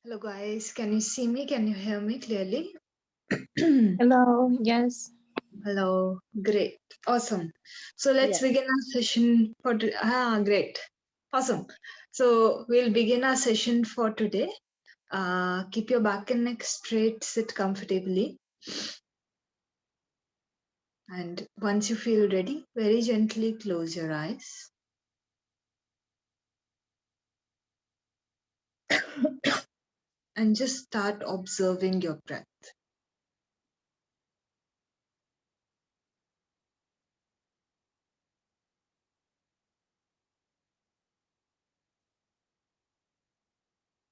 Hello guys, can you see me? Can you hear me clearly? Hello, yes. Hello, great, awesome. So let's Yes. begin our session for today. Great, awesome. So we'll begin our session for today. Keep your back and neck straight, sit comfortably. And once you feel ready, very gently close your eyes. And just start observing your breath.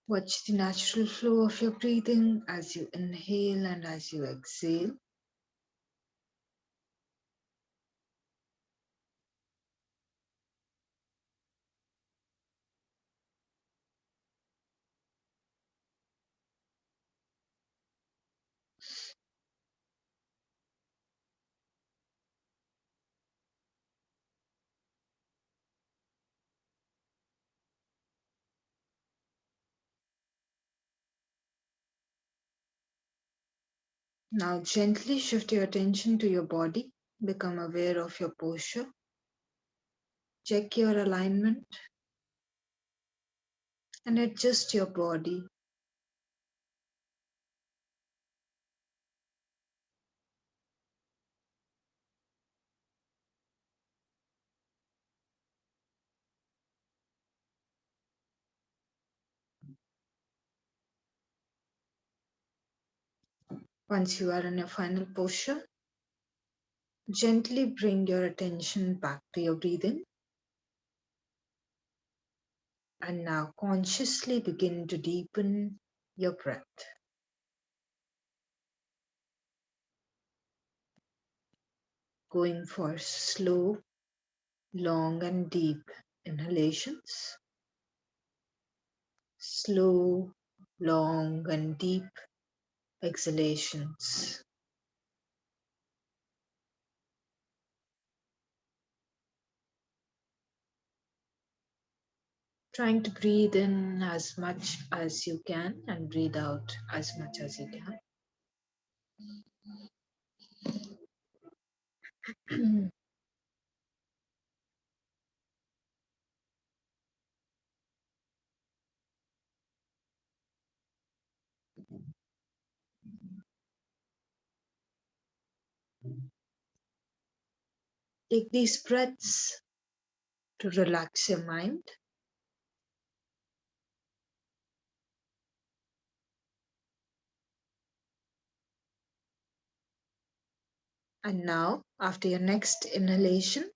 Watch the natural flow of your breathing as you inhale and as you exhale. Now gently shift your attention to your body. Become aware of your posture. Check your alignment and adjust your body. Once you are in your final posture, gently bring your attention back to your breathing. And now consciously begin to deepen your breath. Going for slow, long and deep inhalations. Slow, long and deep exhalations. Trying to breathe in as much as you can and breathe out as much as you can. Take these breaths to relax your mind. And now, after your next inhalation,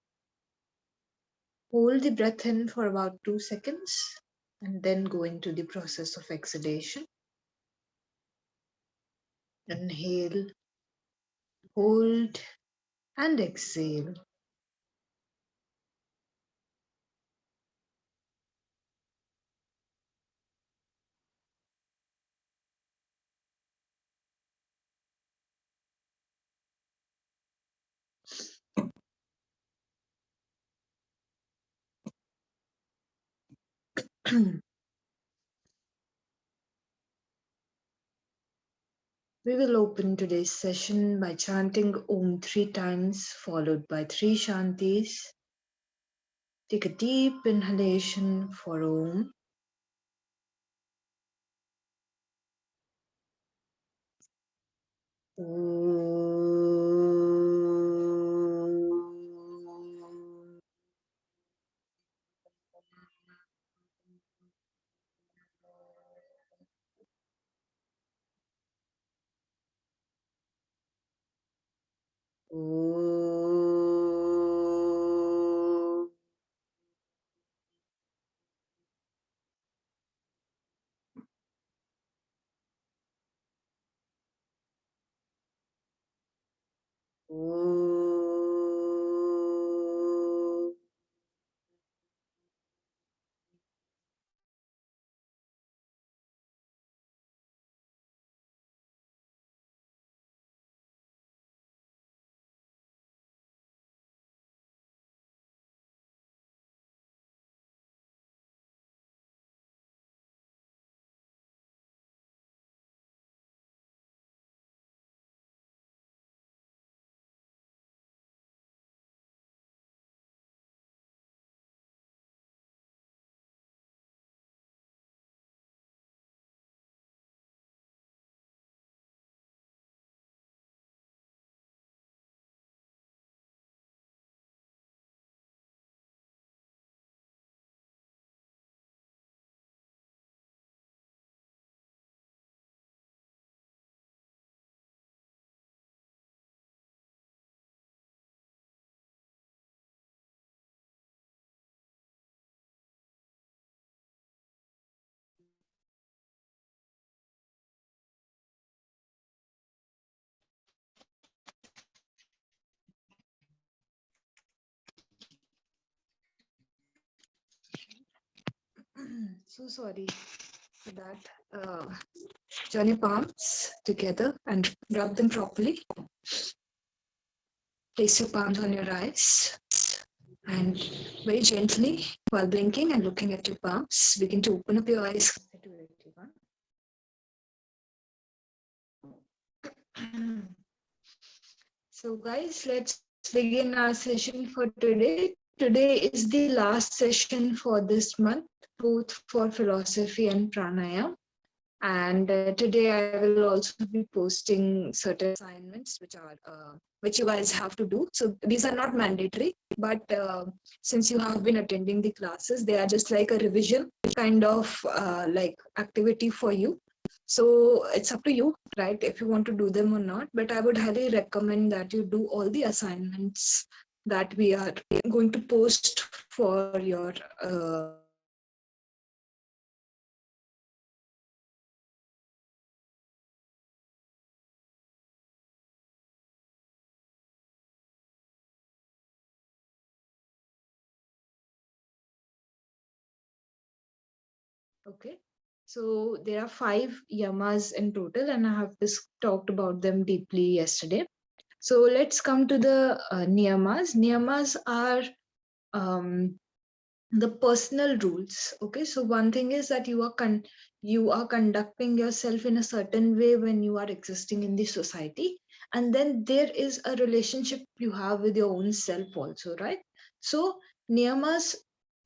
hold the breath in for about 2 seconds and then go into the process of exhalation. Inhale, hold, and exhale. We will open today's session by chanting Om 3 times, followed by 3 Shantis. Take a deep inhalation for Om. So sorry for that. Join your palms together and rub them properly. Place your palms on your eyes and very gently, while blinking and looking at your palms, begin to open up your eyes. So guys, let's begin our session for today. Today is the last session for this month, both for philosophy and pranayama. And today I will also be posting certain assignments which you guys have to do. So these are not mandatory, but since you have been attending the classes, they are just like a revision kind of like activity for you. So it's up to you, right, if you want to do them or not. But I would highly recommend that you do all the assignments that we are going to post for your Okay, so there are 5 yamas in total, and I have talked about them deeply yesterday. So let's come to the niyamas. Niyamas are the personal rules. Okay, so one thing is that you are conducting yourself in a certain way when you are existing in the society, and then there is a relationship you have with your own self also, right? So niyamas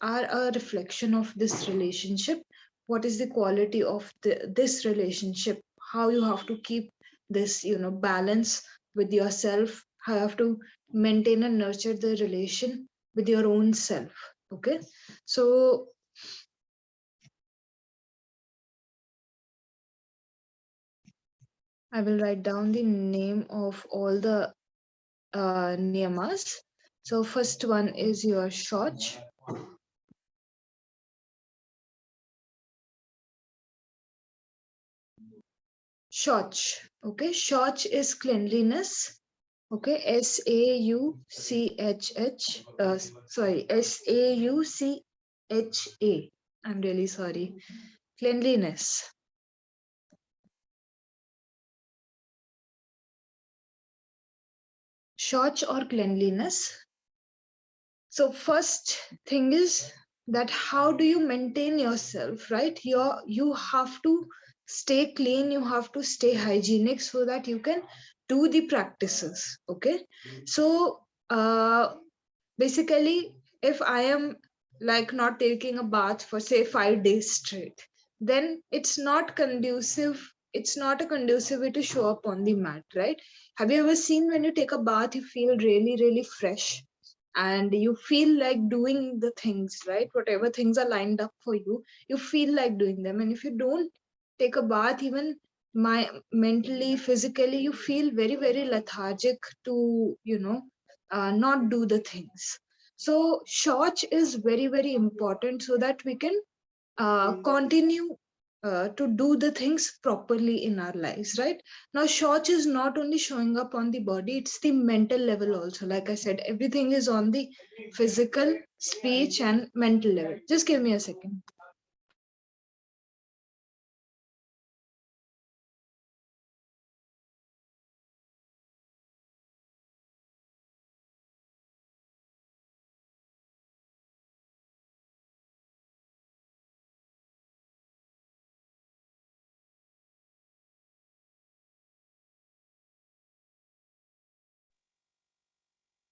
are a reflection of this relationship. What is the quality of this relationship? How you have to keep this, balance with yourself. How you have to maintain and nurture the relation with your own self. Okay, so I will write down the name of all the niyamas. So first one is your shoch. Shoch. Okay, shoch is cleanliness. Okay, SAUCHH. Sorry, SAUCHA. I'm really sorry. Cleanliness. Shoch or cleanliness. So first thing is that how do you maintain yourself, right? You have to stay clean, you have to stay hygienic so that you can do the practices. Okay, so basically, if I am like not taking a bath for say 5 days straight, then it's not a conducive way to show up on the mat, right? Have you ever seen when you take a bath you feel really really fresh and you feel like doing the things, right? Whatever things are lined up for you, you feel like doing them. And if you don't take a bath, even mentally, physically, you feel very very lethargic to not do the things. So shorch is very very important so that we can continue to do the things properly in our lives, right? Now, shorch is not only showing up on the body, it's the mental level also. Like I said, everything is on the physical, speech, and mental level. Just give me a second.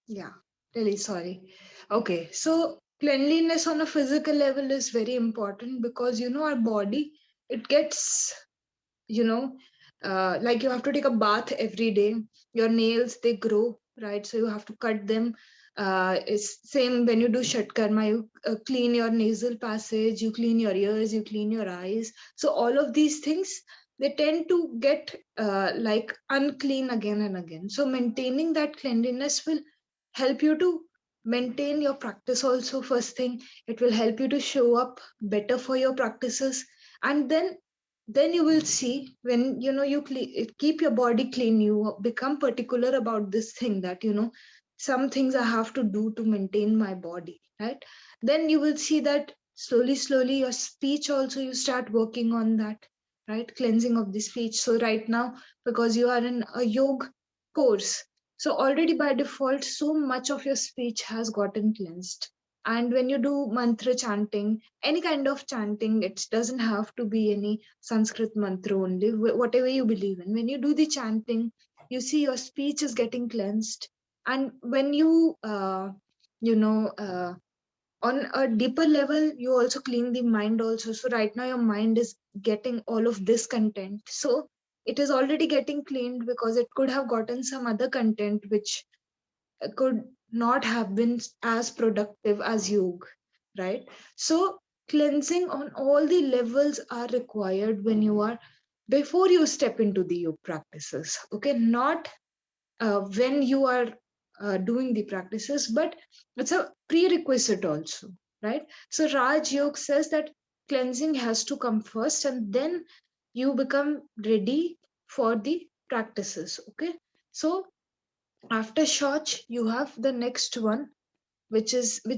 Yeah, really sorry. Okay, so cleanliness on a physical level is very important because our body, it gets like you have to take a bath every day. Your nails, they grow, right? So you have to cut them. It's same when you do shatkarma, you clean your nasal passage, you clean your ears, you clean your eyes. So all of these things, they tend to get like unclean again and again. So maintaining that cleanliness will help you to maintain your practice also. First thing, it will help you to show up better for your practices. And then you will see when you keep your body clean, you become particular about this thing that some things I have to do to maintain my body, right? Then you will see that slowly your speech also, you start working on that, right? Cleansing of the speech. So right now, because you are in a yoga course, so already by default so much of your speech has gotten cleansed. And when you do mantra chanting, any kind of chanting, it doesn't have to be any Sanskrit mantra only, whatever you believe in. When you do the chanting, you see your speech is getting cleansed. And when you you know on a deeper level, you also clean the mind also. So right now your mind is getting all of this content, so it is already getting cleaned, because it could have gotten some other content which could not have been as productive as yoga, right? So cleansing on all the levels are required when you are, before you step into the yoga practices, okay? Not when you are doing the practices, but it's a prerequisite also, right? So Raj Yoga says that cleansing has to come first, and then you become ready for the practices, okay? So after Shauch, you have the next one, which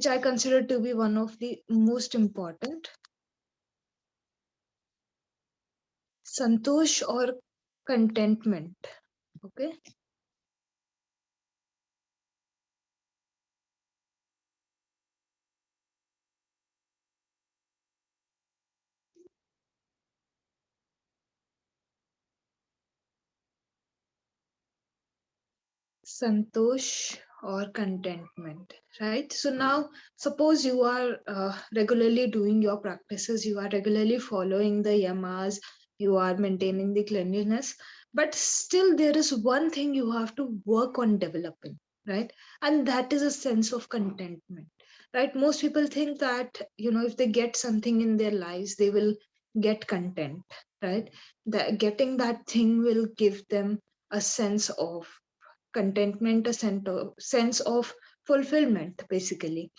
I consider to be one of the most important, Santosh or contentment, okay? Santosh or contentment, right? So now, suppose you are regularly doing your practices, you are regularly following the yamas, you are maintaining the cleanliness, but still there is one thing you have to work on developing, right? And that is a sense of contentment, right? Most people think that, if they get something in their lives, they will get content, right? That getting that thing will give them a sense of contentment, a sense of fulfillment, basically.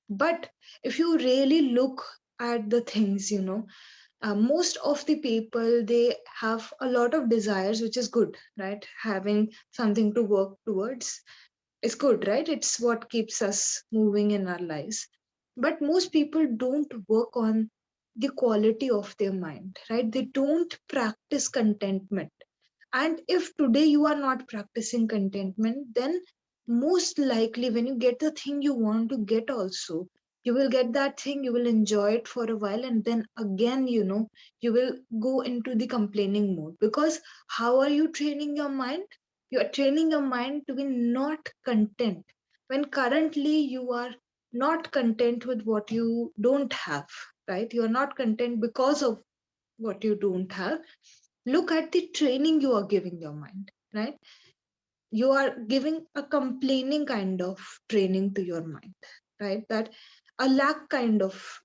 But if you really look at the things, most of the people, they have a lot of desires, which is good, right? Having something to work towards is good, right? It's what keeps us moving in our lives. But most people don't work on the quality of their mind, right? They don't practice contentment. And if today you are not practicing contentment, then most likely when you get the thing you want to get, also, you will get that thing, you will enjoy it for a while, and then again, you will go into the complaining mode. Because how are you training your mind? You are training your mind to be not content. When currently you are not content with what you don't have, right? You are not content because of what you don't have. Look at the training you are giving your mind, right? You are giving a complaining kind of training to your mind, right? That a lack kind of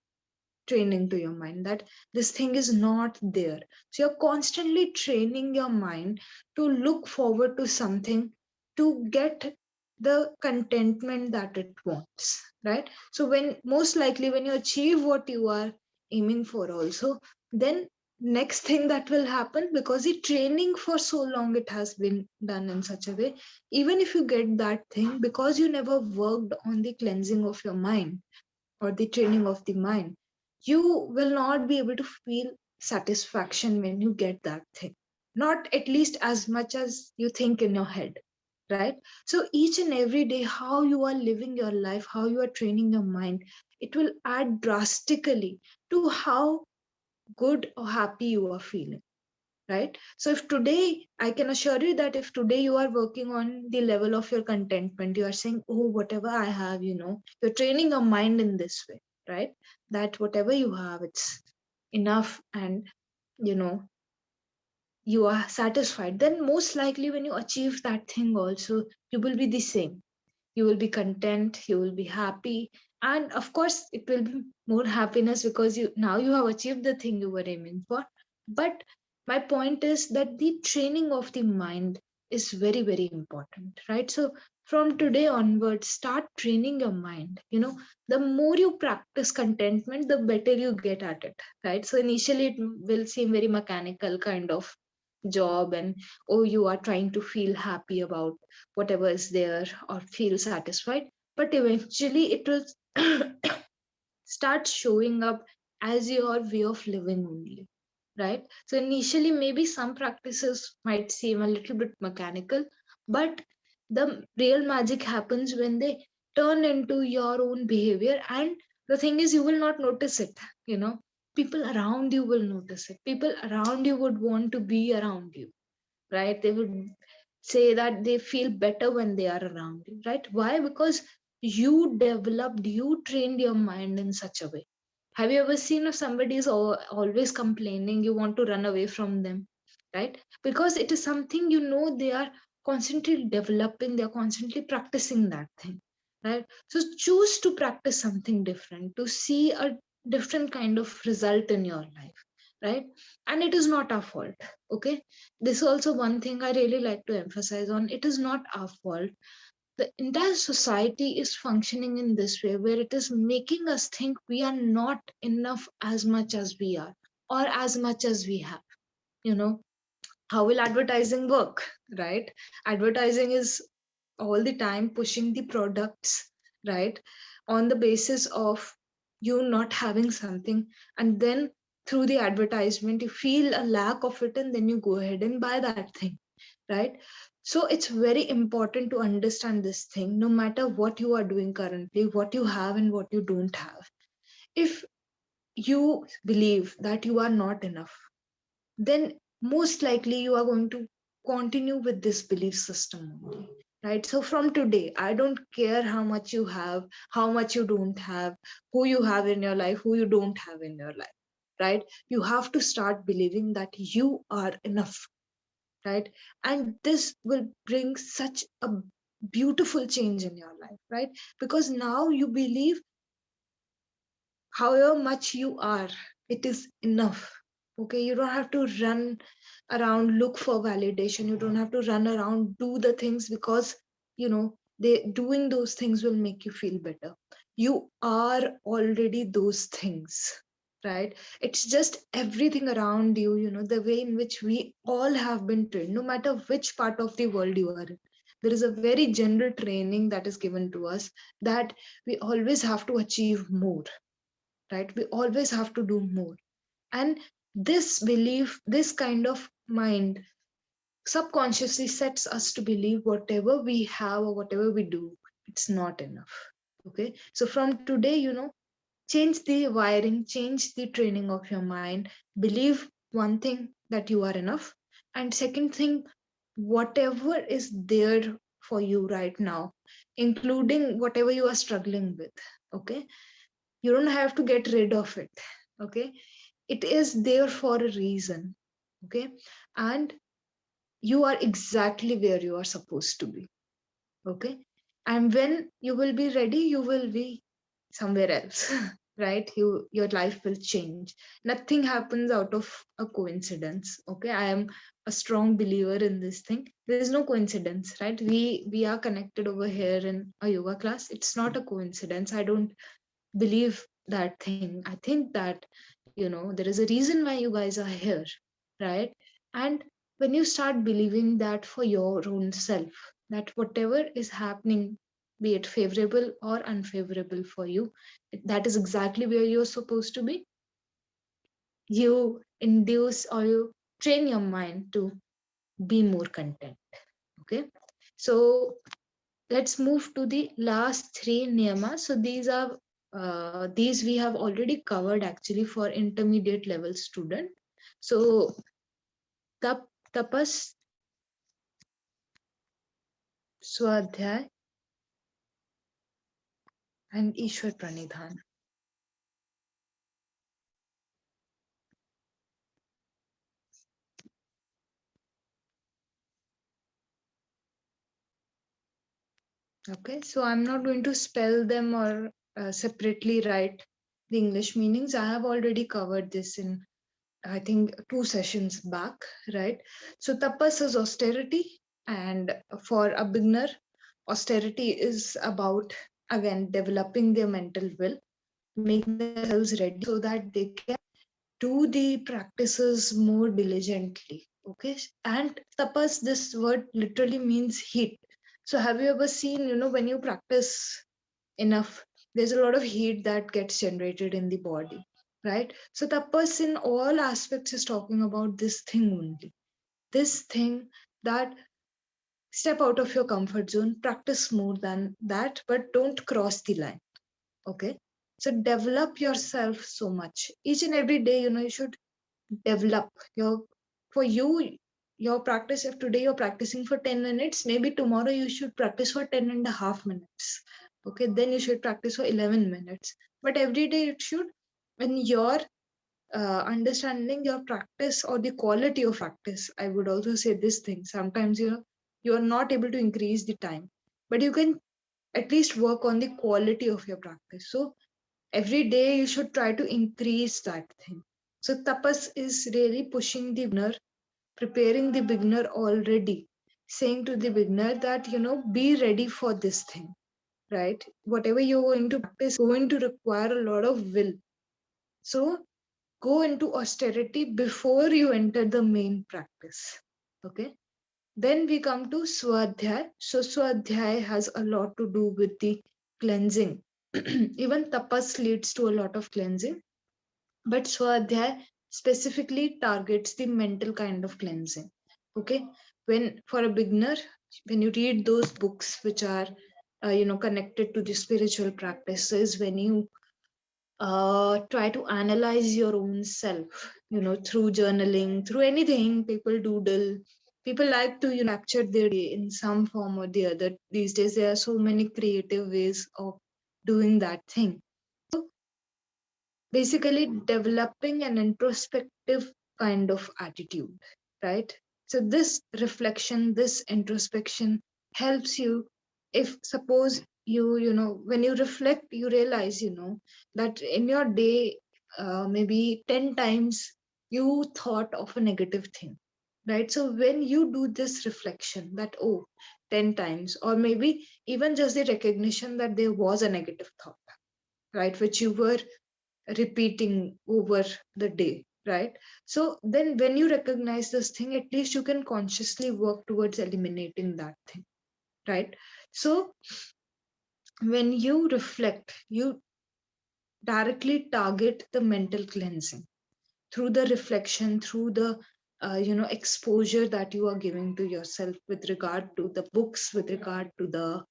training to your mind, that this thing is not there. So you're constantly training your mind to look forward to something, to get the contentment that it wants, right? So when, most likely when you achieve what you are aiming for also, then next thing that will happen, because the training for so long it has been done in such a way, even if you get that thing, because you never worked on the cleansing of your mind or the training of the mind, you will not be able to feel satisfaction when you get that thing. Not at least as much as you think in your head, right? So each and every day, how you are living your life, how you are training your mind, it will add drastically to how good or happy you are feeling, right? So if today, I can assure you that if today you are working on the level of your contentment, you are saying, oh, whatever I have, you're training your mind in this way, right? That whatever you have, it's enough, and you know you are satisfied. Then most likely when you achieve that thing also, you will be the same. You will be content, you will be happy, and of course it will be more happiness, because you have achieved the thing you were aiming for. But my point is that the training of the mind is very, very important, right? So from today onwards, start training your mind. The more you practice contentment, the better you get at it, right? So initially it will seem very mechanical kind of job, and oh, you are trying to feel happy about whatever is there or feel satisfied, but eventually it will start showing up as your way of living only, right? So initially, maybe some practices might seem a little bit mechanical, but the real magic happens when they turn into your own behavior. And the thing is, you will not notice it, people around you will notice it. People around you would want to be around you, right? They would say that they feel better when they are around you, right? Why? Because you trained your mind in such a way. Have you ever seen if somebody is always complaining, you want to run away from them, right? Because it is something, they are constantly developing, they are constantly practicing that thing, right? So choose to practice something different, to see a different kind of result in your life, right? And it is not our fault, okay? This is also one thing I really like to emphasize on. It is not our fault. The entire society is functioning in this way, where it is making us think we are not enough as much as we are, or as much as we have. You know, how will advertising work, right? Advertising is all the time pushing the products, right, on the basis of you not having something, and then through the advertisement you feel a lack of it, and then you go ahead and buy that thing, right? So it's very important to understand this thing, no matter what you are doing currently, what you have and what you don't have. If you believe that you are not enough, then most likely you are going to continue with this belief system only, right? So from today, I don't care how much you have, how much you don't have, who you have in your life, who you don't have in your life, right? You have to start believing that you are enough, right? And this will bring such a beautiful change in your life, right? Because now you believe however much you are, it is enough. Okay, you don't have to run around, look for validation. You don't have to run around, do the things because they doing those things will make you feel better. You are already those things, right? It's just everything around you, the way in which we all have been trained, no matter which part of the world you are in. There is a very general training that is given to us, that we always have to achieve more, right? We always have to do more. And this belief, this kind of mind, subconsciously sets us to believe whatever we have or whatever we do, it's not enough. Okay. So from today, change the wiring, change the training of your mind. Believe one thing, that you are enough. And second thing, whatever is there for you right now, including whatever you are struggling with, okay, you don't have to get rid of it, okay? It is there for a reason, okay? And you are exactly where you are supposed to be, okay? And when you will be ready, you will be somewhere else, right? Your life will change. Nothing happens out of a coincidence, okay? I am a strong believer in this thing. There is no coincidence, right? We are connected over here in a yoga class. It's not a coincidence. I don't believe that thing. I think that there is a reason why you guys are here, right? And when you start believing that for your own self, that whatever is happening, be it favorable or unfavorable for you, that is exactly where you're supposed to be, you induce or you train your mind to be more content. Okay, so let's move to the last three niyamas. So these we have already covered actually for intermediate level student. So tapas, swadhyay, and ishwar pranidhan. Okay, so I'm not going to spell them or separately write the English meanings. I have already covered this in, I think, 2 sessions back, right? So tapas is austerity, and for a beginner, austerity is about, again, developing their mental will, making themselves ready so that they can do the practices more diligently. Okay, and tapas, this word literally means heat. So have you ever seen, when you practice enough, there's a lot of heat that gets generated in the body, right? So tapas in all aspects is talking about this thing only. This thing that step out of your comfort zone, practice more than that, but don't cross the line. Okay. So develop yourself so much. Each and every day, you should develop your for you your practice. If today you're practicing for 10 minutes, maybe tomorrow you should practice for 10.5 minutes. Okay, then you should practice for 11 minutes. But every day it should, when you're understanding your practice or the quality of practice, I would also say this thing. Sometimes you are not able to increase the time, but you can at least work on the quality of your practice. So every day you should try to increase that thing. So tapas is really pushing the beginner, preparing the beginner already, saying to the beginner that be ready for this thing, right? Whatever you're going to practice going to require a lot of will. So go into austerity before you enter the main practice. Okay. Then we come to Swadhyay. So Swadhyay has a lot to do with the cleansing. Even tapas leads to a lot of cleansing, but Swadhyay specifically targets the mental kind of cleansing. Okay, when for a beginner, when you read those books which are connected to the spiritual practices, when you try to analyze your own self, through journaling, through anything, people doodle. People like to capture their day in some form or the other. These days, there are so many creative ways of doing that thing. So basically developing an introspective kind of attitude, right? So this reflection, this introspection helps you. If suppose when you reflect, you realize that in your day, maybe 10 times you thought of a negative thing, right? So when you do this reflection that, oh, 10 times, or maybe even just the recognition that there was a negative thought, right, which you were repeating over the day, right? So then when you recognize this thing, at least you can consciously work towards eliminating that thing, right? So when you reflect, you directly target the mental cleansing through the reflection, through the exposure that you are giving to yourself with regard to the books, with regard to the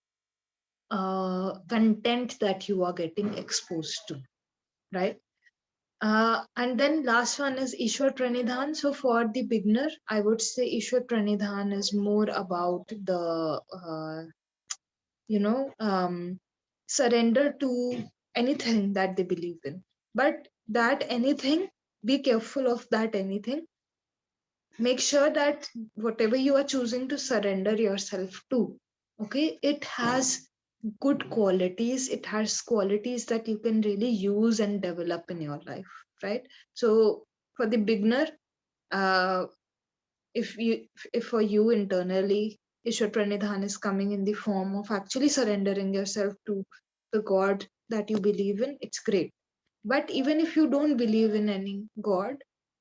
content that you are getting exposed to, right? And then last one is Ishwar Pranidhan. So for the beginner, I would say Ishwar Pranidhan is more about the you know um, surrender to anything that they believe in. But that anything, be careful of that anything. Make sure that whatever you are choosing to surrender yourself to, okay, it has good qualities. It has qualities that you can really use and develop in your life, right? So for the beginner, uh, if for you internally, Ishwar Pranidhan is coming in the form of actually surrendering yourself to the God that you believe in, it's great. But even if you don't believe in any God,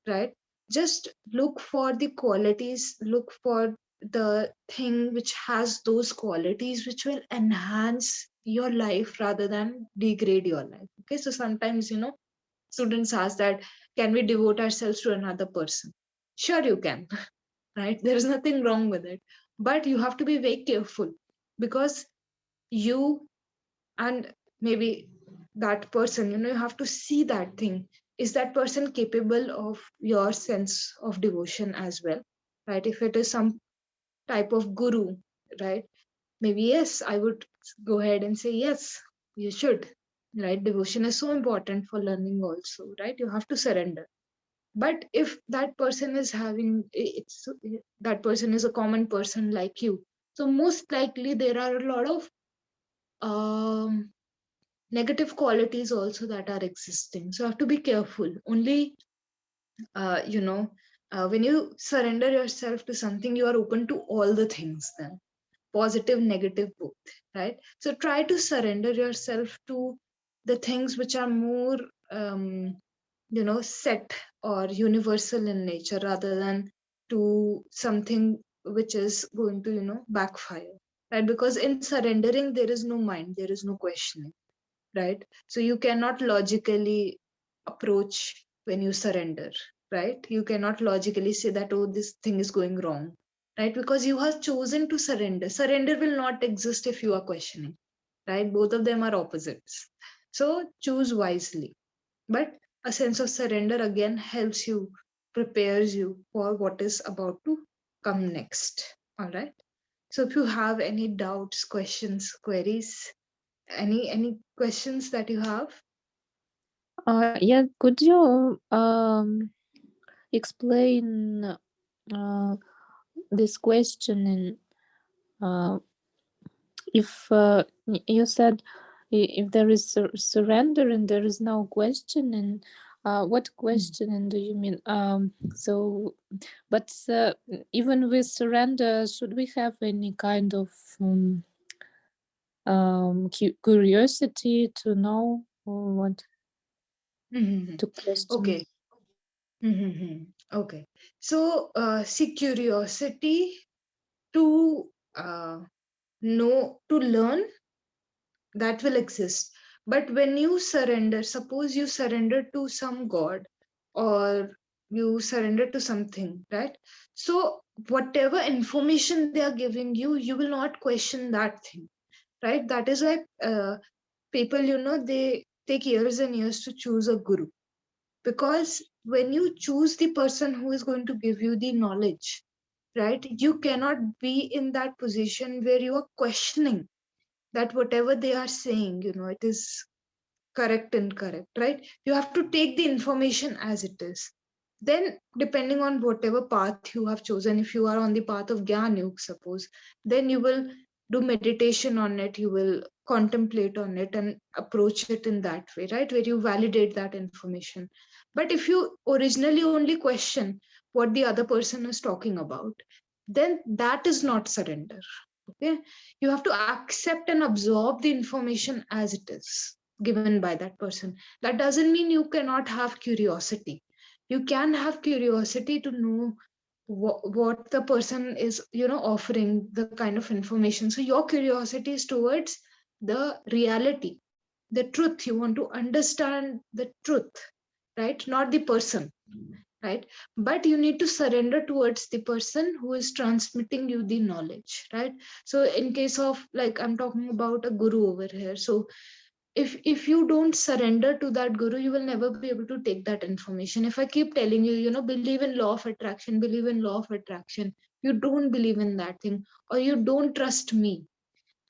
right, just look for the qualities, look for the thing which has those qualities which will enhance your life rather than degrade your life. Okay, so sometimes, students ask that, can we devote ourselves to another person? Sure, you can, right? There is nothing wrong with it. But you have to be very careful, because you and maybe that person, you have to see that thing. Is that person capable of your sense of devotion as well, right? If it is some type of guru, right? Maybe yes, I would go ahead and say yes, you should, right? Devotion is so important for learning also, right? You have to surrender. But if that person is having it's that person is a common person like you, so most likely there are a lot of um, negative qualities also that are existing. So you have to be careful. Only uh, you know when you surrender yourself to something, you are open to all the things, then positive, negative, both, right? So try to surrender yourself to the things which are more set or universal in nature, rather than to something which is going to backfire, right? Because in surrendering there is no mind, there is no questioning, right? So you cannot logically approach when you surrender, right? You cannot logically say that, oh, this thing is going wrong, right? Because you have chosen to surrender. Surrender will not exist if you are questioning, right? Both of them are opposites. So choose wisely. But a sense of surrender again helps you, prepares you for what is about to come next. All right. So if you have any doubts, questions, queries, any questions that you have? Yeah, could you explain this question in if you said if there is surrender and there is no questioning, what questioning do you mean? So, but even with surrender, should we have any kind of curiosity to know or what Mm-hmm. to question? Okay. Mm-hmm. Okay. So, see, curiosity to know, to learn, that will exist. But when you surrender, suppose you surrender to some god, or you surrender to something, right? So, whatever information they are giving you, you will not question that thing, right? That is why people, they take years and years to choose a guru, because when you choose the person who is going to give you the knowledge, right, you cannot be in that position where you are questioning that whatever they are saying, it is correct and correct, right? You have to take the information as it is. Then, depending on whatever path you have chosen, if you are on the path of Gyan Yoga, suppose, then you will do meditation on it, you will contemplate on it and approach it in that way, right? Where you validate that information. But if you originally only question what the other person is talking about, then that is not surrender. Okay, you have to accept and absorb the information as it is given by that person. That doesn't mean you cannot have curiosity. You can have curiosity to know what the person is, offering, the kind of information. So your curiosity is towards the reality, the truth. You want to understand the truth, right? Not the person, right? But you need to surrender towards the person who is transmitting you the knowledge, right? So in case of, like, I'm talking about a guru over here. So if you don't surrender to that guru, you will never be able to take that information. If I keep telling you, believe in law of attraction, believe in law of attraction, you don't believe in that thing, or you don't trust me,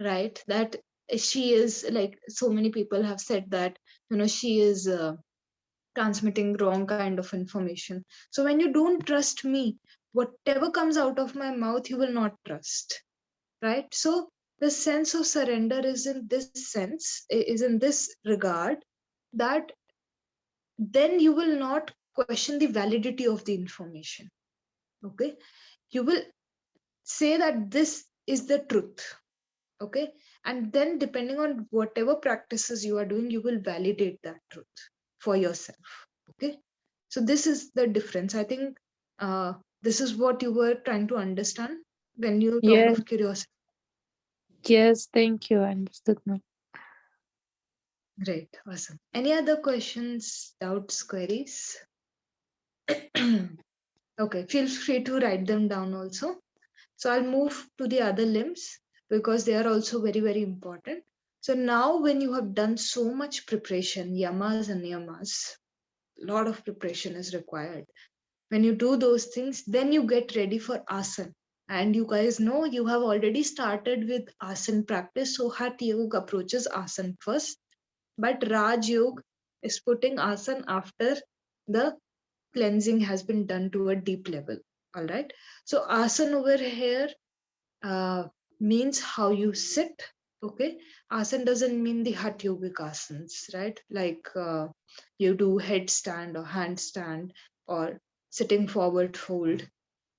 right? That she is, like, so many people have said that, she is transmitting wrong kind of information. So when you don't trust me, whatever comes out of my mouth, you will not trust, right? So the sense of surrender is in this sense, is in this regard, that then you will not question the validity of the information. Okay, you will say that this is the truth. Okay, and then depending on whatever practices you are doing, you will validate that truth for yourself. Okay, so this is the difference, I think. This is what you were trying to understand when you talked Yeah, of curiosity. yes, thank you. I understood now. Great, awesome. Any other questions, doubts, queries? Okay, feel free to write them down also. So I'll move to the other limbs because they are also very, very important. So now, when you have done so much preparation, yamas and niyamas, a lot of preparation is required. When you do those things, then you get ready for asana. And you guys know you have already started with asana practice. So Hatha Yoga approaches asana first, but Raj Yoga is putting asana after the cleansing has been done to a deep level. All right. So asana over here uh, means how you sit. Okay, asana doesn't mean the hatha yogic asanas, right? Like you do headstand or handstand or sitting forward fold.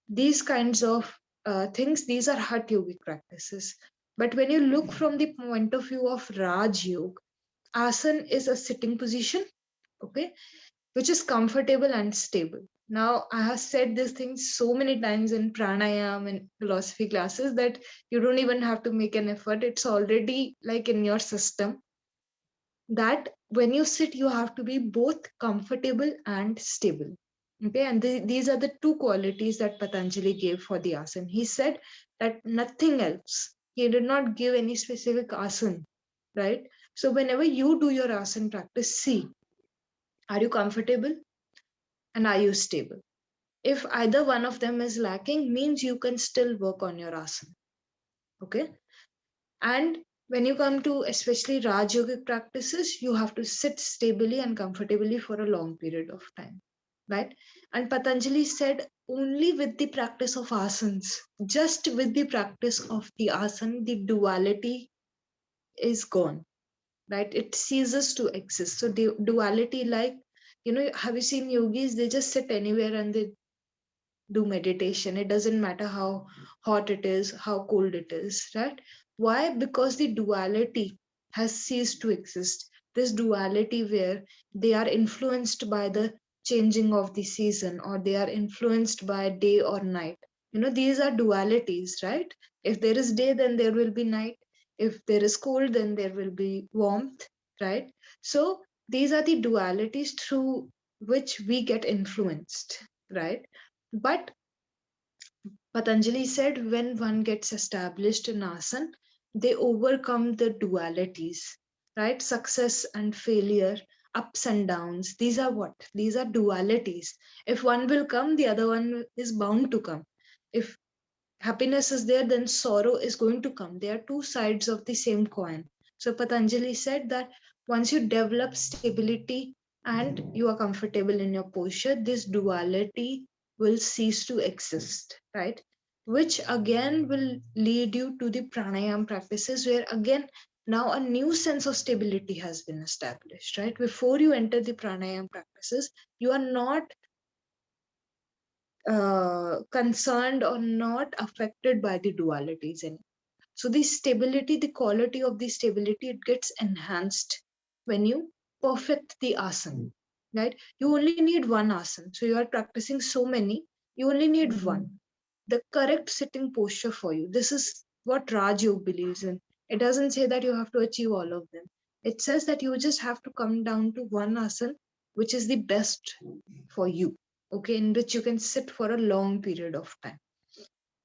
These kinds of things, these are hatha yogic practices. But when you look from the point of view of Raj Yoga, asana is a sitting position. Okay, which is comfortable and stable. Now, I have said these things so many times in pranayam and philosophy classes that you don't even have to make an effort. It's already like in your system. that when you sit, you have to be both comfortable and stable. Okay, and these are the two qualities that Patanjali gave for the asana. He said that nothing else. He did not give any specific asana, right? So whenever you do your asana practice, see, are you comfortable and are you stable? If either one of them is lacking, means you can still work on your asana. Okay, and when you come to especially Raj yogic practices, you have to sit stably and comfortably for a long period of time, right? And Patanjali said only with the practice of asanas, just with the practice of the asana, the duality is gone, right? It ceases to exist. So the duality, like, have you seen yogis? They just sit anywhere and they do meditation. It doesn't matter how hot it is, how cold it is, right? Why? Because the duality has ceased to exist. This duality where they are influenced by the changing of the season, or they are influenced by day or night. These are dualities, right? If there is day, then there will be night. If there is cold, then there will be warmth, right? So these are the dualities through which we get influenced, right? But Patanjali said when one gets established in asana, they overcome the dualities, right? Success and failure, ups and downs. These are what? These are dualities. If one will come, the other one is bound to come. If happiness is there, then sorrow is going to come. They are two sides of the same coin. So Patanjali said that once you develop stability and you are comfortable in your posture, this duality will cease to exist, right? Which again will lead you to the pranayam practices, where again now a new sense of stability has been established, right? Before you enter the pranayam practices, you are not concerned or not affected by the dualities anymore. So the stability, the quality of the stability, it gets enhanced when you perfect the asana, right? You only need one asana. So you are practicing so many, you only need one. The correct sitting posture for you. This is what Raj Yoga believes in. It doesn't say that you have to achieve all of them. It says that you just have to come down to one asana, which is the best for you, okay, in which you can sit for a long period of time.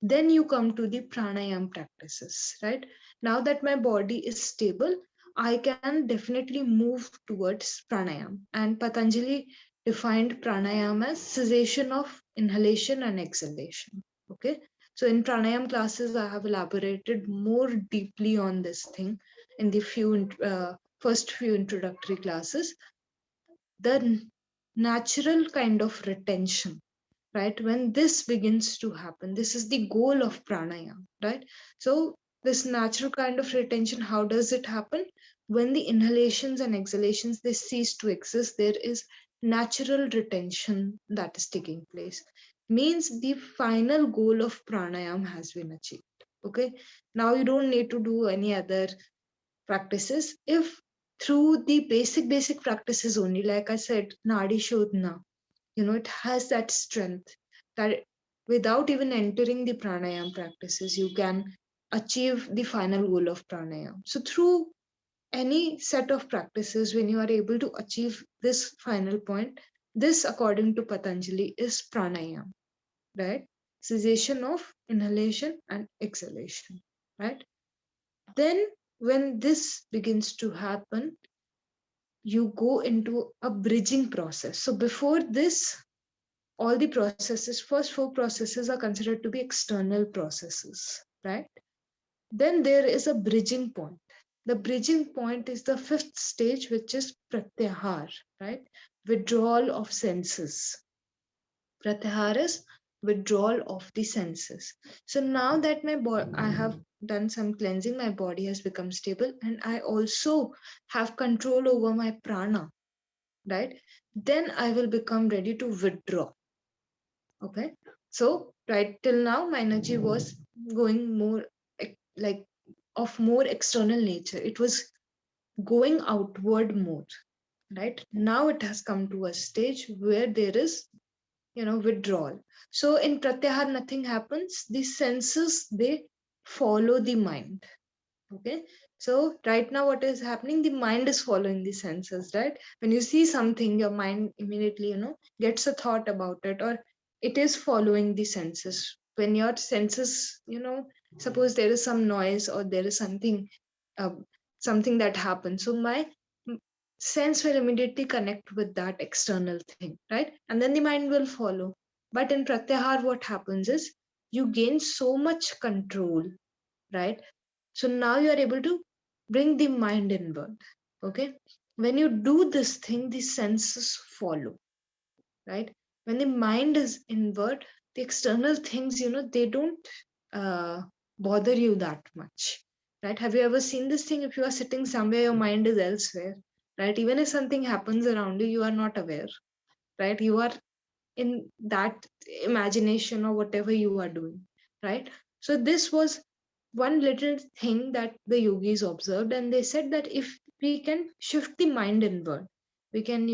Then you come to the pranayam practices, right? Now that my body is stable, I can definitely move towards pranayam. And Patanjali defined pranayam as cessation of inhalation and exhalation. Okay. So in pranayam classes, I have elaborated more deeply on this thing in the first few introductory classes. The natural kind of retention, right? When this begins to happen, this is the goal of pranayama, right? So this natural kind of retention, how does it happen? When the inhalations and exhalations, they cease to exist, there is natural retention that is taking place. Means the final goal of pranayama has been achieved. Okay, now you don't need to do any other practices. If through the basic practices only, like I said, nadi shodhana, it has that strength that without even entering the pranayam practices, you can achieve the final goal of pranayam. So through any set of practices, when you are able to achieve this final point, this according to Patanjali is pranayam, right? Cessation of inhalation and exhalation, right? Then when this begins to happen, you go into a bridging process. So before this, all the processes, first four processes are considered to be external processes, right? Then there is a bridging point. The bridging point is the fifth stage, which is pratyahar, right? Withdrawal of senses. Pratyahar is withdrawal of the senses. So now that I have done some cleansing, my body has become stable, and I also have control over my prana, right? Then I will become ready to withdraw. Okay. So right till now, my energy was going more like of more external nature. It was going outward more. Right now, it has come to a stage where there is, withdrawal. So in pratyahar, nothing happens. The senses, they follow the mind. Okay. So right now what is happening, the mind is following the senses, right? When you see something, your mind immediately, gets a thought about it, or it is following the senses. When your senses, suppose there is some noise or there is uh, something that happens, so my sense will immediately connect with that external thing, right? And then the mind will follow. But in pratyahar, what happens is you gain so much control, right? So now you are able to bring the mind inward. Okay. When you do this thing, the senses follow, right? When the mind is inward, the external things, they don't uh, bother you that much, right? Have you ever seen this thing? If you are sitting somewhere, your mind is elsewhere, right? Even if something happens around you, you are not aware, right? You are in that imagination or whatever you are doing, right? So this was one little thing that the yogis observed, and they said that if we can shift the mind inward, we can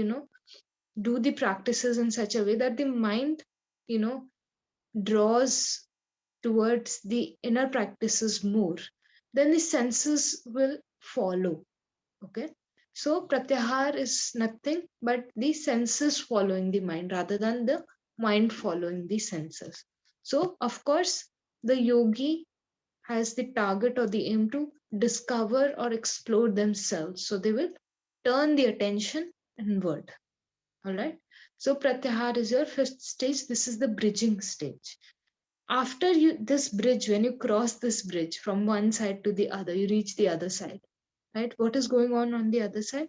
do the practices in such a way that the mind you know draws towards the inner practices more, then the senses will follow. Okay. So pratyahar is nothing but the senses following the mind rather than the mind following the senses. So of course the yogi has the target or the aim to discover or explore themselves. So they will turn the attention inward. All right. So pratyahar is your first stage. This is the bridging stage. After you this bridge, when you cross this bridge from one side to the other, you reach the other side, right? What is going on the other side?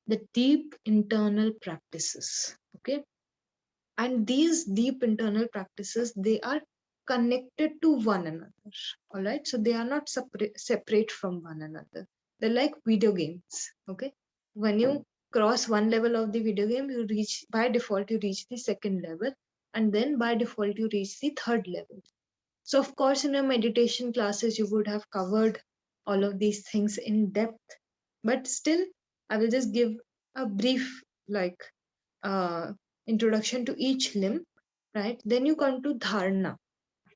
The deep internal practices. Okay. And these deep internal practices, they are connected to one another. All right. So they are not separate from one another. They're like video games. Okay. When you cross one level of the video game, you reach, by default you reach the second level, and then by default you reach the third level. So of course in your meditation classes you would have covered all of these things in depth, but still I will just give a brief, like, uh, introduction to each limb, right? Then you come to dharana.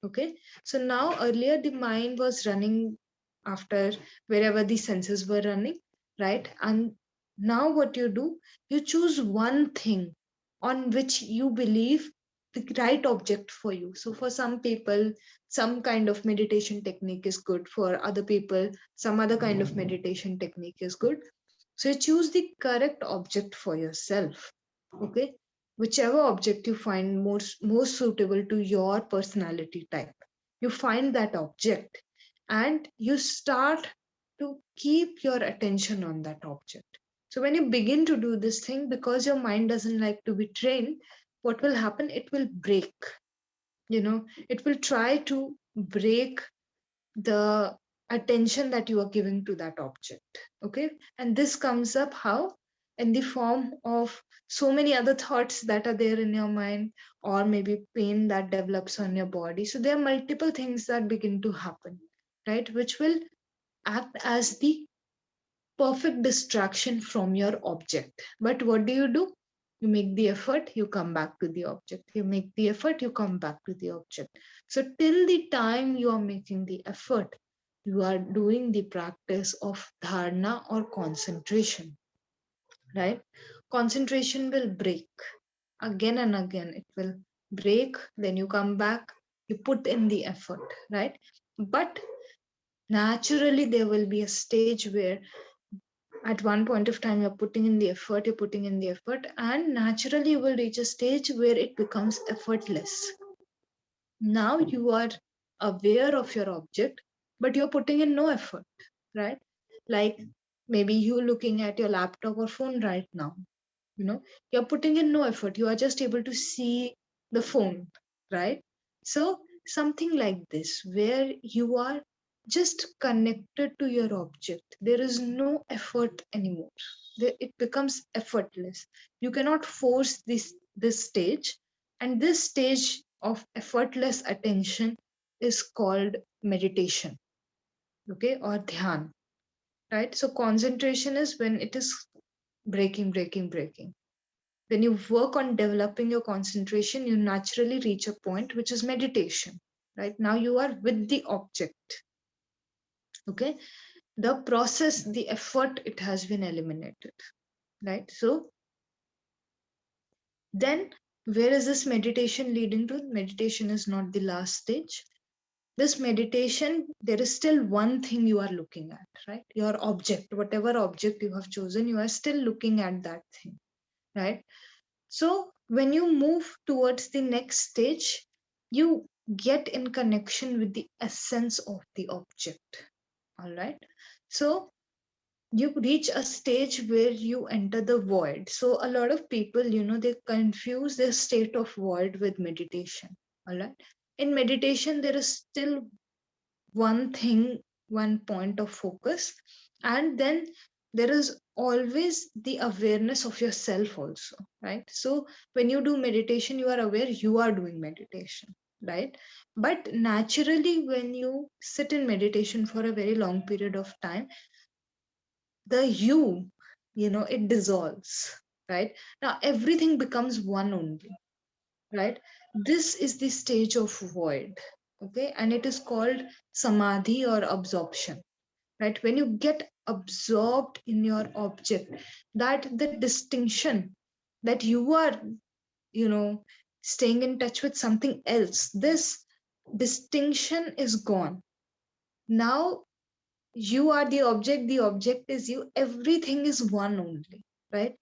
Okay. So now earlier the mind was running after wherever the senses were running, right? And now what you do, you choose one thing on which you believe the right object for you. So for some people, some kind of meditation technique is good. For other people, some other kind of meditation technique is good. So you choose the correct object for yourself. Okay. Whichever object you find most suitable to your personality type, you find that object and you start to keep your attention on that object. So when you begin to do this thing, because your mind doesn't like to be trained, what will happen? It will break. It will try to break the attention that you are giving to that object. Okay. And this comes up how? In the form of so many other thoughts that are there in your mind, or maybe pain that develops on your body. So there are multiple things that begin to happen, right? Which will act as the perfect distraction from your object. But what do? You make the effort, you come back to the object. You make the effort, you come back to the object. So, till the time you are making the effort, you are doing the practice of dharana or concentration, right? Concentration will break again and again. It will break, then you come back, you put in the effort, right? But naturally, there will be a stage where at one point of time you're putting in the effort, and naturally you will reach a stage where it becomes effortless. Now you are aware of your object, but you're putting in no effort, right? Like maybe you looking at your laptop or phone right now, you're putting in no effort, you are just able to see the phone, right? So something like this where you are just connected to your object, there is no effort anymore. It becomes effortless. You cannot force this stage, and this stage of effortless attention is called meditation, okay, or dhyan, right? So concentration is when it is breaking. When you work on developing your concentration, you naturally reach a point which is meditation. Right now, you are with the object. Okay. the process, the effort, it has been eliminated, right? So then where is this meditation leading to? Meditation is not the last stage. This meditation, there is still one thing you are looking at, right? Your object, whatever object you have chosen, you are still looking at that thing, right? So when you move towards the next stage, you get in connection with the essence of the object. All right. So you reach a stage where you enter the void. So a lot of people, they confuse their state of void with meditation. All right. In meditation, there is still one thing, one point of focus, and then there is always the awareness of yourself also, right? So when you do meditation, you are aware you are doing meditation, right? But naturally, when you sit in meditation for a very long period of time, the it dissolves, right? Now everything becomes one only, right? This is the stage of void, okay, and it is called samadhi or absorption, right? When you get absorbed in your object, that the distinction that you are, you know staying in touch with something else, this distinction is gone. Now you are the object is you, everything is one only, right?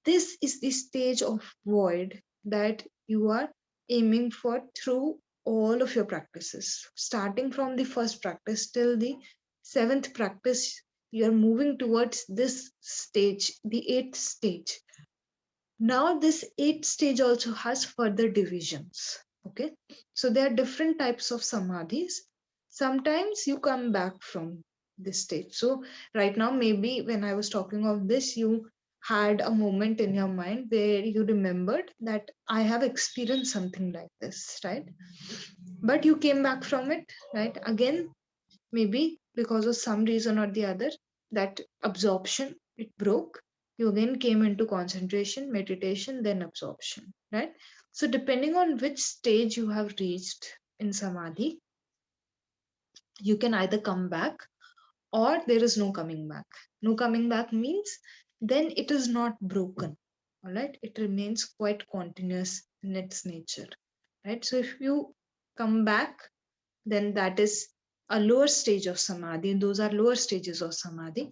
This is the stage of void that you are aiming for through all of your practices. Starting from the first practice till the seventh practice, you are moving towards this stage, the eighth stage. Now, this eighth stage also has further divisions. Okay, so there are different types of samadhis. Sometimes you come back from this stage. So, right now, maybe when I was talking of this, you had a moment in your mind where you remembered that I have experienced something like this, right? But you came back from it, right? Again, maybe because of some reason or the other, that absorption, it broke. You again came into concentration, meditation, then absorption, right? So depending on which stage you have reached in samadhi, you can either come back or there is no coming back. No coming back means then it is not broken, all right? It remains quite continuous in its nature, right? So if you come back, then that is a lower stage of samadhi. Those are lower stages of samadhi.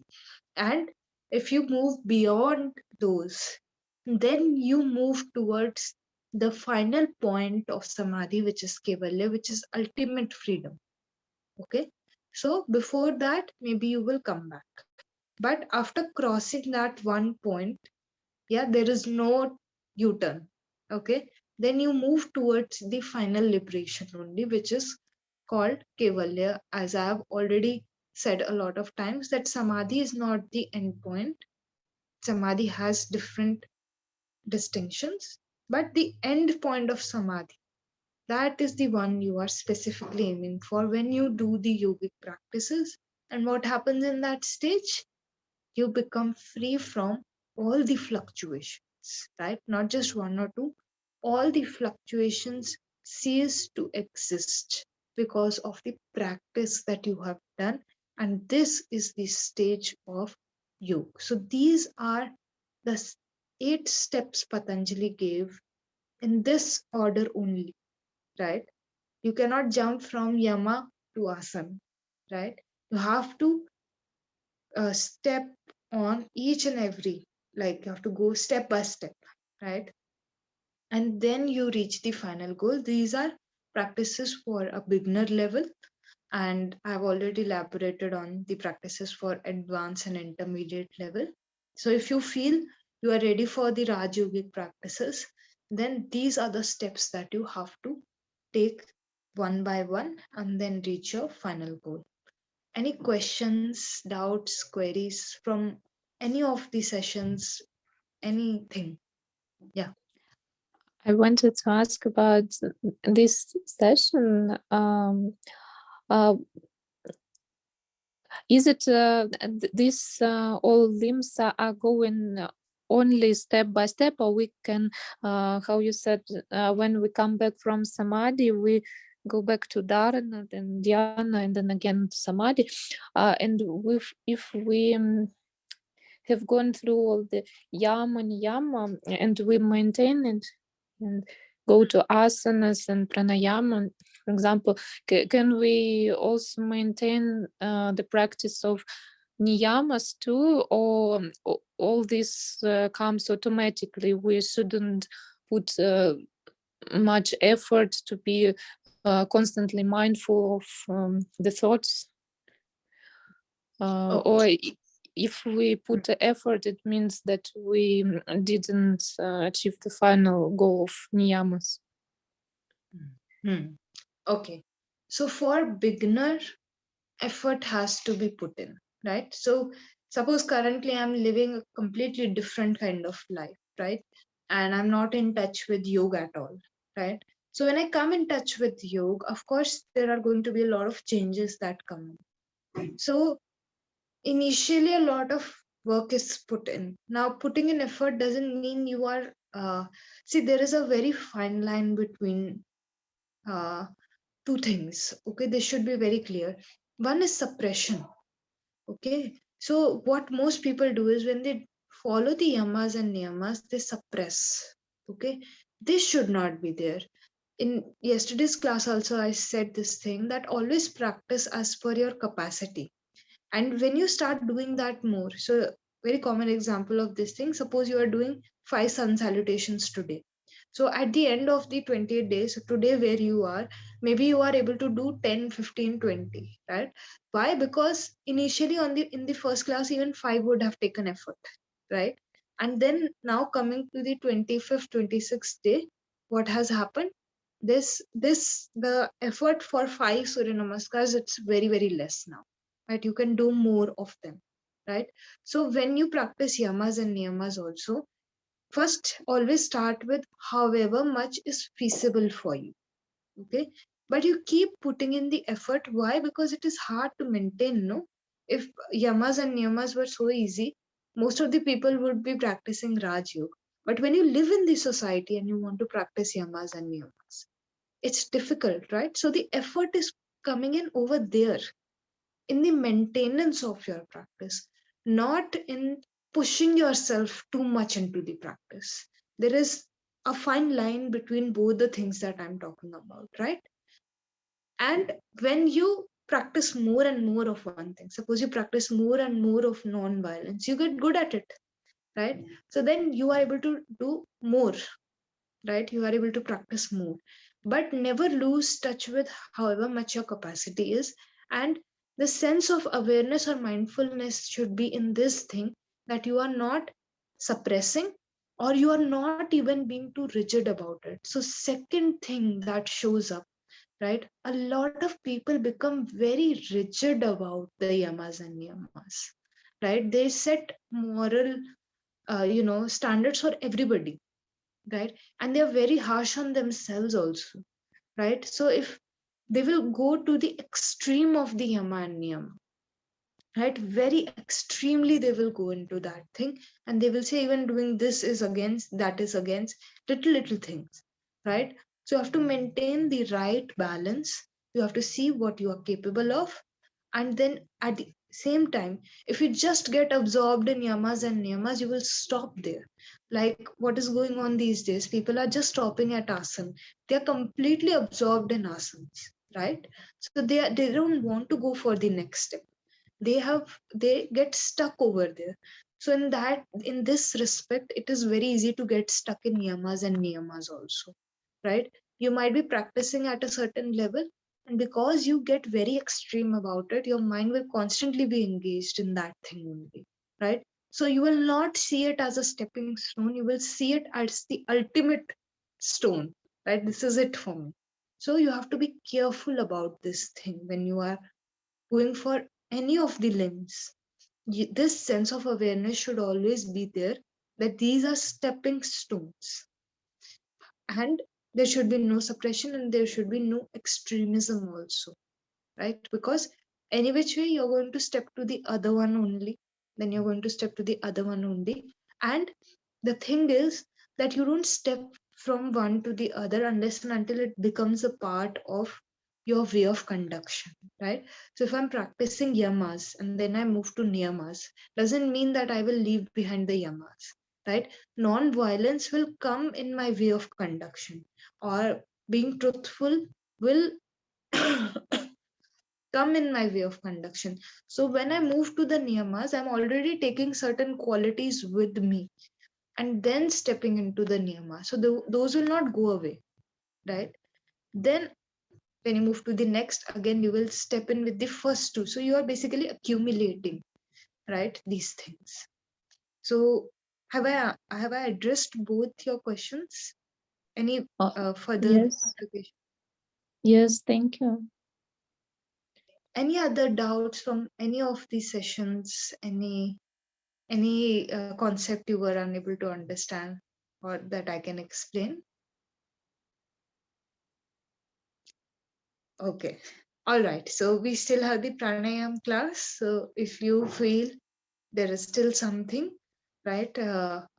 And if you move beyond those, then you move towards the final point of samadhi, which is kevalya, which is ultimate freedom. Okay. So before that, maybe you will come back. But after crossing that one point, yeah, there is no u-turn. Okay. Then you move towards the final liberation only, which is called kevalya. As I have already said a lot of times, that samadhi is not the end point. Samadhi has different distinctions, but the end point of samadhi, that is the one you are specifically aiming for when you do the yogic practices. And what happens in that stage? You become free from all the fluctuations, right? Not just one or two, all the fluctuations cease to exist because of the practice that you have done. And this is the stage of yoga. So these are the 8 steps Patanjali gave in this order only, right? You cannot jump from yama to asana, right? You have to step on each and every, like you have to go step by step, right? And then you reach the final goal. These are practices for a beginner level, and I've already elaborated on the practices for advanced and intermediate level. So if you feel you are ready for the Raj Yogic practices, then these are the steps that you have to take one by one and then reach your final goal. Any questions, doubts, queries from any of the sessions, anything? Yeah. I wanted to ask about this session. Uh, is it this all limbs are going only step by step, or we can, how you said, when we come back from samadhi, we go back to dharana, then dhyana, and then again to samadhi. And if we have gone through all the yama niyama and we maintain it and go to asanas and pranayama, for example, can we also maintain the practice of niyamas too, or all this comes automatically? We shouldn't put much effort to be constantly mindful of the thoughts, Okay. or if we put the effort, it means that we didn't achieve the final goal of niyamas. Okay. So for beginner, effort has to be put in, right? So suppose currently I'm living a completely different kind of life, right? And I'm not in touch with yoga at all, right? So when I come in touch with yoga, of course there are going to be a lot of changes that come in. So initially a lot of work is put in. Now putting in effort doesn't mean you are see, there is a very fine line between uh, two things. Okay, this should be very clear. One is suppression. Okay, so what most people do is when they follow the yamas and niyamas, they suppress. Okay, this should not be there. In yesterday's class also I said this thing, that always practice as per your capacity. And when you start doing that more, so very common example of this thing, suppose you are doing 5 sun salutations today. So at the end of the 28 days, so today where you are, maybe you are able to do 10, 15, 20, right? Why? Because initially on the in the first class, even 5 would have taken effort, right? And then now coming to the 25th, 26th day, what has happened? This the effort for 5 Surya Namaskars, it's very, very less now, right? You can do more of them, right? So when you practice yamas and niyamas also, first always start with however much is feasible for you. Okay, but you keep putting in the effort. Why? Because it is hard to maintain, no? If yamas and niyamas were so easy, most of the people would be practicing Raj Yoga. But when you live in the society and you want to practice yamas and niyamas, it's difficult, right? So the effort is coming in over there, in the maintenance of your practice, not in pushing yourself too much into the practice. There is a fine line between both the things that I'm talking about, right? And when you practice more and more of one thing, suppose you practice more and more of non-violence, you get good at it, right? So then you are able to do more, right? You are able to practice more, but never lose touch with however much your capacity is. And the sense of awareness or mindfulness should be in this thing, that you are not suppressing, or you are not even being too rigid about it. So second thing that shows up, right, a lot of people become very rigid about the yamas and niyamas, right? They set moral standards for everybody, right? And they are very harsh on themselves also, right? So if they will go to the extreme of the yama and niyama, right, very extremely they will go into that thing, and they will say even doing this is against, that is against, little things, right? So you have to maintain the right balance. You have to see what you are capable of, and then at the same time, if you just get absorbed in yamas and niyamas, you will stop there. Like what is going on these days, people are just stopping at asana. They are completely absorbed in asanas, right? So they don't want to go for the next step. They get stuck over there. So in this respect, it is very easy to get stuck in yamas and niyamas also, right? You might be practicing at a certain level, and because you get very extreme about it, your mind will constantly be engaged in that thing only, right? So you will not see it as a stepping stone, you will see it as the ultimate stone, right? This is it for me. So you have to be careful about this thing when you are going for any of the limbs. This sense of awareness should always be there, that these are stepping stones, and there should be no suppression and there should be no extremism also, right? Because any which way you're going to step to the other one only, then you're going to step to the other one only. And the thing is that you don't step from one to the other unless and until it becomes a part of your way of conduction, right? So if I'm practicing yamas and then I move to niyamas, doesn't mean that I will leave behind the yamas, right? Non-violence will come in my way of conduction, or being truthful will come in my way of conduction. So when I move to the niyamas, I'm already taking certain qualities with me and then stepping into the niyama. So those will not go away, right? Then when you move to the next, again you will step in with the first two. So you are basically accumulating, right, these things. So have I addressed both your questions? Any further Yes. clarification? Yes, thank you. Any other doubts from any of these sessions? Any concept you were unable to understand or that I can explain? Okay. All right. So we still have the pranayam class. So if you feel there is still something, right,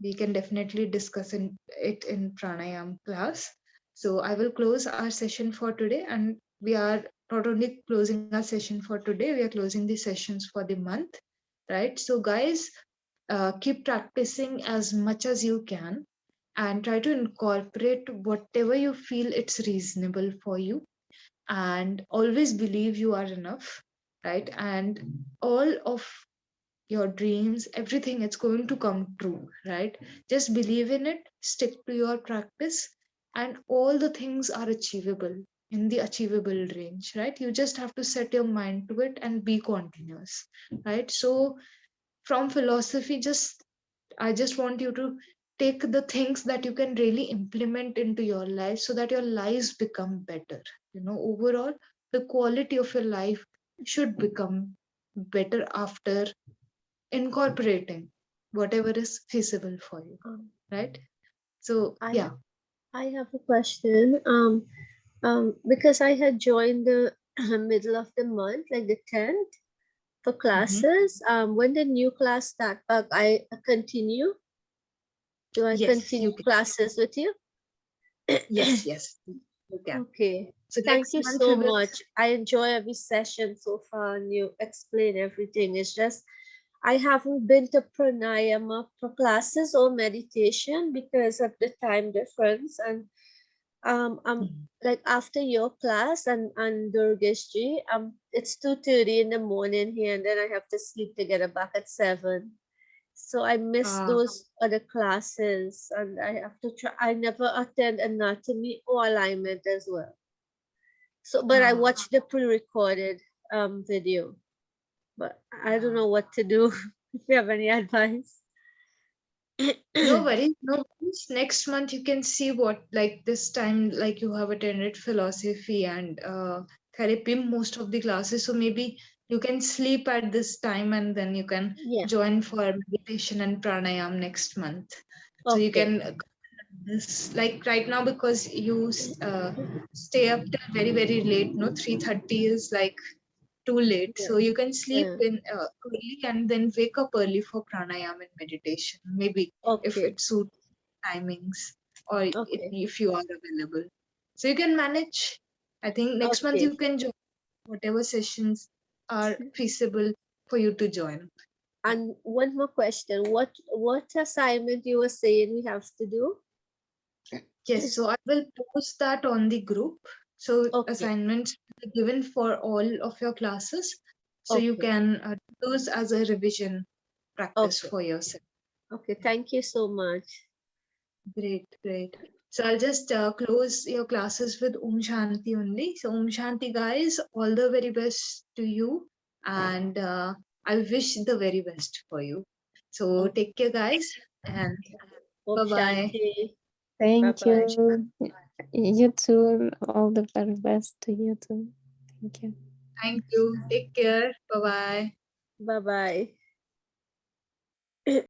we can definitely discuss it in pranayam class. So I will close our session for today, and we are not only closing our session for today, we are closing the sessions for the month, right? So guys, keep practicing as much as you can and try to incorporate whatever you feel it's reasonable for you, and always believe you are enough, right? And all of your dreams, everything, it's going to come true, right? Just believe in it, stick to your practice, and all the things are achievable, in the achievable range, right? You just have to set your mind to it and be continuous, right? So from philosophy, I just want you to take the things that you can really implement into your life so that your lives become better. Overall, the quality of your life should become better after incorporating whatever is feasible for you, Um, right? So, I yeah. I have a question. Because I had joined the middle of the month, like the 10th, for Mhm. classes. When the new class start back, I continue. Do I Yes, you continue can. classes with you? Yes, you can. Okay. So, Thank next you month so we will. much. I enjoy every session so far, and you explain everything. It's just I haven't been to pranayama for classes or meditation because of the time difference, and I'm Mhm. like after your class and Durgeshji, it's 2:30 in the morning here, and then I have to sleep to get back at 7. So I miss Ah, those other classes, and I have to try. I never attend anatomy or alignment as well. So, but I ah, watched the pre-recorded video, but I don't ah. know what to do. If you have any advice. No worries, no worries. Next month you can see what, like this time, like you have attended philosophy and therapy, most of the classes. So maybe you can sleep at this time and then you can Yeah. join for meditation and pranayam next month. So you Okay. can this, like right now, because you stay up till very very late. No, 3:30 is like too late. Yeah. So you can sleep Yeah. in early and then wake up early for pranayam and meditation. Maybe if Okay. it suits timings, or Okay. if you are available. So you can manage. I think next month Okay. you can join whatever sessions are feasible for you to join. Yeah. And one more question. What assignment you were saying we have to do? Yes, so I will post that on the group. So Okay. assignments will be given for all of your classes. So you Okay. can do those as a revision practice Okay. for yourself. Okay. Thank you so much. Great, great. So I'll just close your classes with Om Shanti only. So Om Shanti, guys, all the very best to you, and I wish the very best for you. So Okay. take care, guys, and Om bye bye. Shanti. Bye Thank bye. you. You too. All the very best to you too. Thank you. Thank you. Take care. Bye bye. Bye bye.